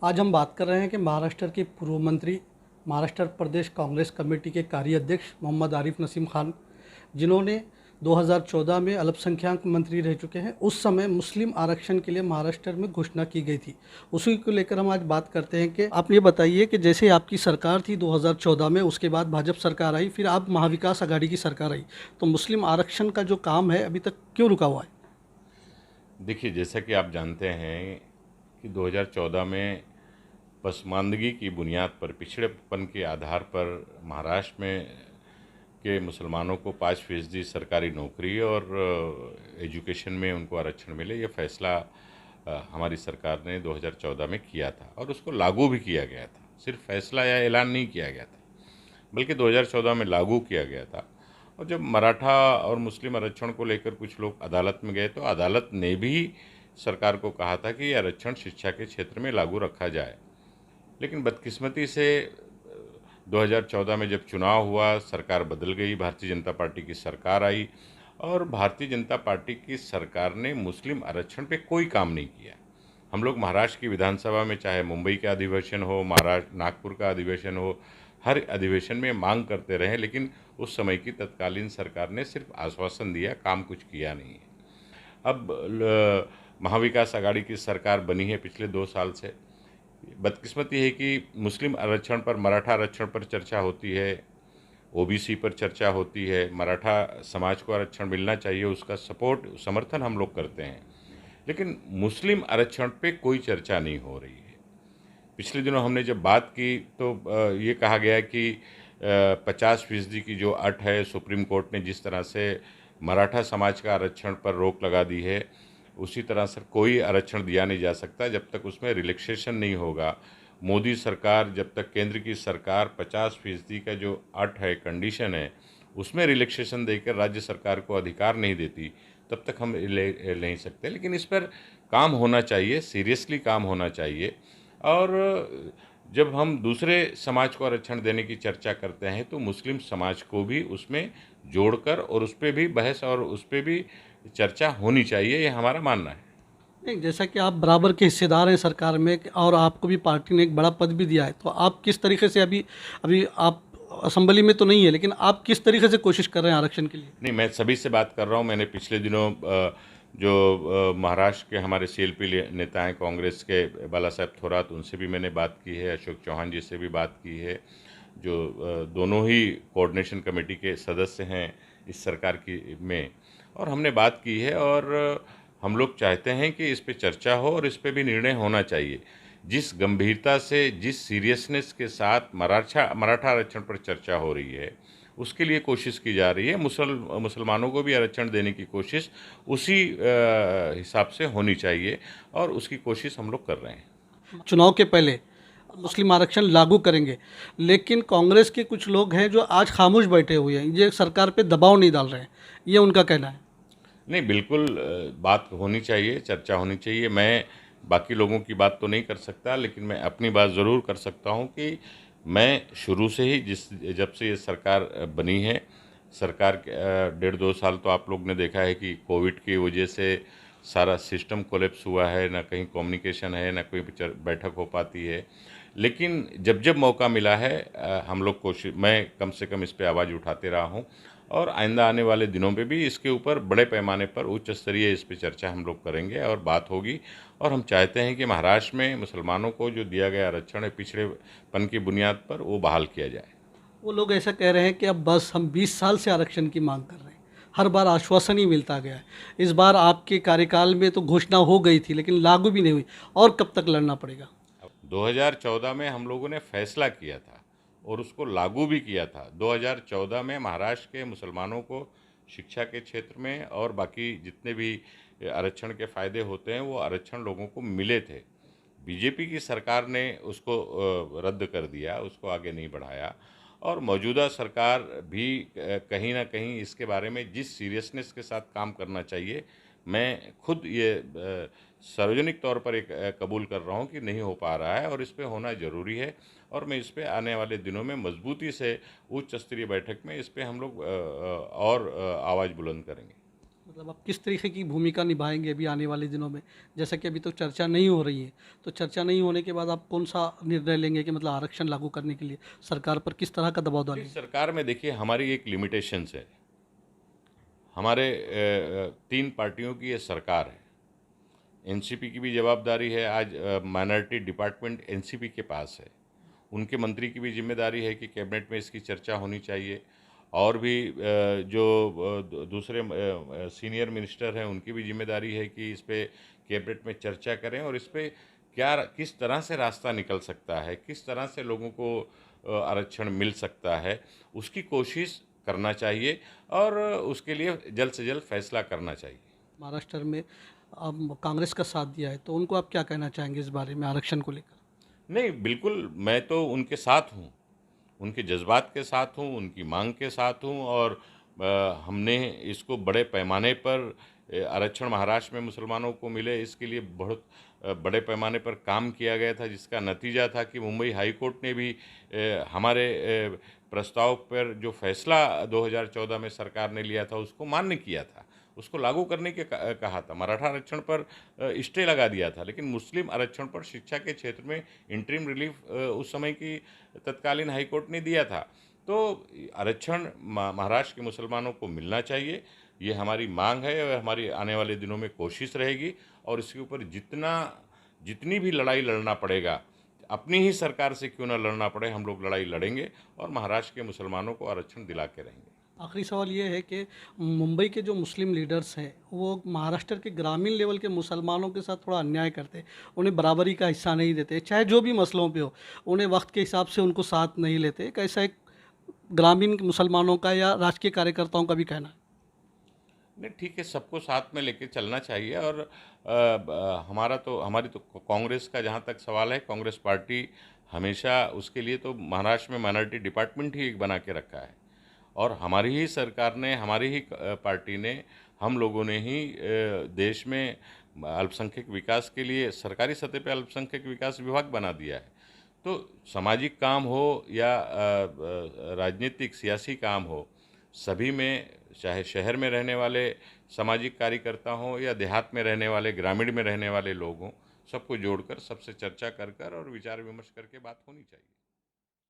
आज हम बात कर रहे हैं कि महाराष्ट्र के पूर्व मंत्री, महाराष्ट्र प्रदेश कांग्रेस कमेटी के कार्याध्यक्ष मोहम्मद आरिफ नसीम खान, जिन्होंने 2014 में अल्पसंख्यक मंत्री रह चुके हैं। उस समय मुस्लिम आरक्षण के लिए महाराष्ट्र में घोषणा की गई थी। उसी को लेकर हम आज बात करते हैं कि आप ये बताइए कि जैसे आपकी सरकार थी 2014 में, उसके बाद भाजपा सरकार आई, फिर आप महाविकास आघाड़ी की सरकार आई, तो मुस्लिम आरक्षण का जो काम है अभी तक क्यों रुका हुआ है? देखिए, जैसा कि आप जानते हैं कि 2014 में पसमानदगी की बुनियाद पर, पिछड़ेपन के आधार पर महाराष्ट्र में के मुसलमानों को 5% सरकारी नौकरी और एजुकेशन में उनको आरक्षण मिले, ये फैसला हमारी सरकार ने 2014 में किया था और उसको लागू भी किया गया था। सिर्फ फैसला या ऐलान नहीं किया गया था, बल्कि 2014 में लागू किया गया था। और जब मराठा और मुस्लिम आरक्षण को लेकर कुछ लोग अदालत में गए तो अदालत ने भी सरकार को कहा था कि ये आरक्षण शिक्षा के क्षेत्र में लागू रखा जाए। लेकिन बदकिस्मती से 2014 में जब चुनाव हुआ, सरकार बदल गई, भारतीय जनता पार्टी की सरकार आई और भारतीय जनता पार्टी की सरकार ने मुस्लिम आरक्षण पे कोई काम नहीं किया। हम लोग महाराष्ट्र की विधानसभा में, चाहे मुंबई का अधिवेशन हो, महाराष्ट्र नागपुर का अधिवेशन हो, हर अधिवेशन में मांग करते रहे, लेकिन उस समय की तत्कालीन सरकार ने सिर्फ आश्वासन दिया, काम कुछ किया नहीं है। अब महाविकास आघाड़ी की सरकार बनी है पिछले 2 साल से। बदकिस्मती है कि मुस्लिम आरक्षण पर, मराठा आरक्षण पर चर्चा होती है, ओबीसी पर चर्चा होती है, मराठा समाज को आरक्षण मिलना चाहिए, उसका सपोर्ट, समर्थन हम लोग करते हैं, लेकिन मुस्लिम आरक्षण पे कोई चर्चा नहीं हो रही है। पिछले दिनों हमने जब बात की तो ये कहा गया कि 50% की जो अट है, सुप्रीम कोर्ट ने जिस तरह से मराठा समाज का आरक्षण पर रोक लगा दी है, उसी तरह से कोई आरक्षण दिया नहीं जा सकता जब तक उसमें रिलैक्सेशन नहीं होगा। मोदी सरकार, जब तक केंद्र की सरकार 50% का जो अट है, कंडीशन है, उसमें रिलैक्सेशन देकर राज्य सरकार को अधिकार नहीं देती, तब तक हम ले नहीं सकते। लेकिन इस पर काम होना चाहिए, सीरियसली काम होना चाहिए। और जब हम दूसरे समाज को आरक्षण देने की चर्चा करते हैं तो मुस्लिम समाज को भी उसमें जोड़कर और उस पर भी बहस और उस पर भी चर्चा होनी चाहिए, ये हमारा मानना है। नहीं, जैसा कि आप बराबर के हिस्सेदार हैं सरकार में और आपको भी पार्टी ने एक बड़ा पद भी दिया है, तो आप किस तरीके से अभी अभी आप असेंबली में तो नहीं है, लेकिन आप किस तरीके से कोशिश कर रहे हैं आरक्षण के लिए? नहीं, मैं सभी से बात कर रहा हूँ। मैंने पिछले दिनों जो महाराष्ट्र के हमारे सीएलपी नेता हैं कांग्रेस के, बाला साहब थोरात, उनसे भी मैंने बात की है, अशोक चौहान जी से भी बात की है, जो दोनों ही कोऑर्डिनेशन कमेटी के सदस्य हैं इस सरकार की में, और हमने बात की है। और हम लोग चाहते हैं कि इस पे चर्चा हो और इस पे भी निर्णय होना चाहिए। जिस गंभीरता से, जिस सीरियसनेस के साथ मराठा आरक्षण पर चर्चा हो रही है, उसके लिए कोशिश की जा रही है। मुसलमानों को भी आरक्षण देने की कोशिश उसी हिसाब से होनी चाहिए और उसकी कोशिश हम लोग कर रहे हैं। चुनाव के पहले मुस्लिम आरक्षण लागू करेंगे, लेकिन कांग्रेस के कुछ लोग हैं जो आज खामोश बैठे हुए हैं, ये सरकार पे दबाव नहीं डाल रहे हैं, ये उनका कहना है। नहीं, बिल्कुल बात होनी चाहिए, चर्चा होनी चाहिए। मैं बाकी लोगों की बात तो नहीं कर सकता, लेकिन मैं अपनी बात ज़रूर कर सकता हूँ कि मैं शुरू से ही, जब से ये सरकार बनी है, सरकार 1.5-2 साल तो आप लोग ने देखा है कि कोविड की वजह से सारा सिस्टम कोलैप्स हुआ है, ना कहीं कम्युनिकेशन है, ना कोई बैठक हो पाती है। लेकिन जब जब मौका मिला है, हम लोग मैं कम से कम इस पे आवाज़ उठाते रहा हूँ और आइंदा आने वाले दिनों पे भी इसके ऊपर बड़े पैमाने पर उच्च स्तरीय इस पे चर्चा हम लोग करेंगे और बात होगी। और हम चाहते हैं कि महाराष्ट्र में मुसलमानों को जो दिया गया आरक्षण है पिछड़ेपन की बुनियाद पर, वो बहाल किया जाए। वो लोग ऐसा कह रहे हैं कि अब बस हम 20 साल से आरक्षण की मांग कर रहे हैं, हर बार आश्वासन ही मिलता गया है। इस बार आपके कार्यकाल में तो घोषणा हो गई थी, लेकिन लागू भी नहीं हुई, और कब तक लड़ना पड़ेगा? 2014 में हम लोगों ने फैसला किया था और उसको लागू भी किया था। 2014 में महाराष्ट्र के मुसलमानों को शिक्षा के क्षेत्र में और बाकी जितने भी आरक्षण के फ़ायदे होते हैं, वो आरक्षण लोगों को मिले थे। बीजेपी की सरकार ने उसको रद्द कर दिया, उसको आगे नहीं बढ़ाया। और मौजूदा सरकार भी कहीं ना कहीं इसके बारे में जिस सीरियसनेस के साथ काम करना चाहिए, मैं खुद ये सार्वजनिक तौर पर एक कबूल कर रहा हूँ कि नहीं हो पा रहा है और इस पे होना ज़रूरी है। और मैं इस पे आने वाले दिनों में मजबूती से उच्च स्तरीय बैठक में इस पे हम लोग और आवाज़ बुलंद करेंगे। मतलब आप किस तरीके की भूमिका निभाएंगे अभी आने वाले दिनों में? जैसा कि अभी तो चर्चा नहीं हो रही है, तो चर्चा नहीं होने के बाद आप कौन सा निर्णय लेंगे कि मतलब आरक्षण लागू करने के लिए सरकार पर किस तरह का दबाव इस डालेंगे? सरकार में देखिए हमारी एक लिमिटेशंस है। हमारे 3 पार्टियों की ये सरकार है। एनसीपी की भी जवाबदारी है, आज माइनॉरिटी डिपार्टमेंट एनसीपी के पास है। उनके मंत्री की भी जिम्मेदारी है कि कैबिनेट में इसकी चर्चा होनी चाहिए। और भी जो दूसरे सीनियर मिनिस्टर हैं उनकी भी जिम्मेदारी है कि इस पे कैबिनेट में चर्चा करें और इस पे क्या किस तरह से रास्ता निकल सकता है, किस तरह से लोगों को आरक्षण मिल सकता है, उसकी कोशिश करना चाहिए और उसके लिए जल्द से जल्द फैसला करना चाहिए। महाराष्ट्र में अब कांग्रेस का साथ दिया है, तो उनको आप क्या कहना चाहेंगे इस बारे में आरक्षण को लेकर? नहीं, बिल्कुल मैं तो उनके साथ हूँ, उनके जज्बात के साथ हूँ, उनकी मांग के साथ हूँ और हमने इसको बड़े पैमाने पर आरक्षण महाराष्ट्र में मुसलमानों को मिले इसके लिए बहुत बड़े पैमाने पर काम किया गया था, जिसका नतीजा था कि मुंबई हाई कोर्ट ने भी हमारे प्रस्ताव पर जो फैसला 2014 में सरकार ने लिया था उसको मान्य किया था, उसको लागू करने के कहा था। मराठा आरक्षण पर स्टे लगा दिया था, लेकिन मुस्लिम आरक्षण पर शिक्षा के क्षेत्र में इंटरिम रिलीफ उस समय की तत्कालीन हाईकोर्ट ने दिया था। तो आरक्षण महाराष्ट्र के मुसलमानों को मिलना चाहिए, ये हमारी मांग है और हमारी आने वाले दिनों में कोशिश रहेगी और इसके ऊपर जितनी भी लड़ाई लड़ना पड़ेगा, अपनी ही सरकार से क्यों ना लड़ना पड़े, हम लोग लड़ाई लड़ेंगे और महाराष्ट्र के मुसलमानों को आरक्षण दिला के रहेंगे। आखिरी सवाल ये है कि मुंबई के जो मुस्लिम लीडर्स हैं वो महाराष्ट्र के ग्रामीण लेवल के मुसलमानों के साथ थोड़ा अन्याय करते हैं, उन्हें बराबरी का हिस्सा नहीं देते, चाहे जो भी मसलों पे हो, उन्हें वक्त के हिसाब से उनको साथ नहीं लेते। एक ऐसा एक ग्रामीण मुसलमानों का या राजकीय कार्यकर्ताओं का भी कहना है। नहीं, ठीक है, सबको साथ में लेके चलना चाहिए और हमारी तो कांग्रेस का जहाँ तक सवाल है, कांग्रेस पार्टी हमेशा उसके लिए तो महाराष्ट्र में माइनॉरिटी डिपार्टमेंट ही एक बना के रखा है और हमारी ही सरकार ने, हमारी ही पार्टी ने, हम लोगों ने ही देश में अल्पसंख्यक विकास के लिए सरकारी सतह पे अल्पसंख्यक विकास विभाग बना दिया है। तो सामाजिक काम हो या राजनीतिक सियासी काम हो, सभी में, चाहे शहर में रहने वाले सामाजिक कार्यकर्ता हों या देहात में रहने वाले, ग्रामीण में रहने वाले लोग हों, सबको जोड़कर, सबसे चर्चा कर कर और विचार विमर्श करके बात होनी चाहिए।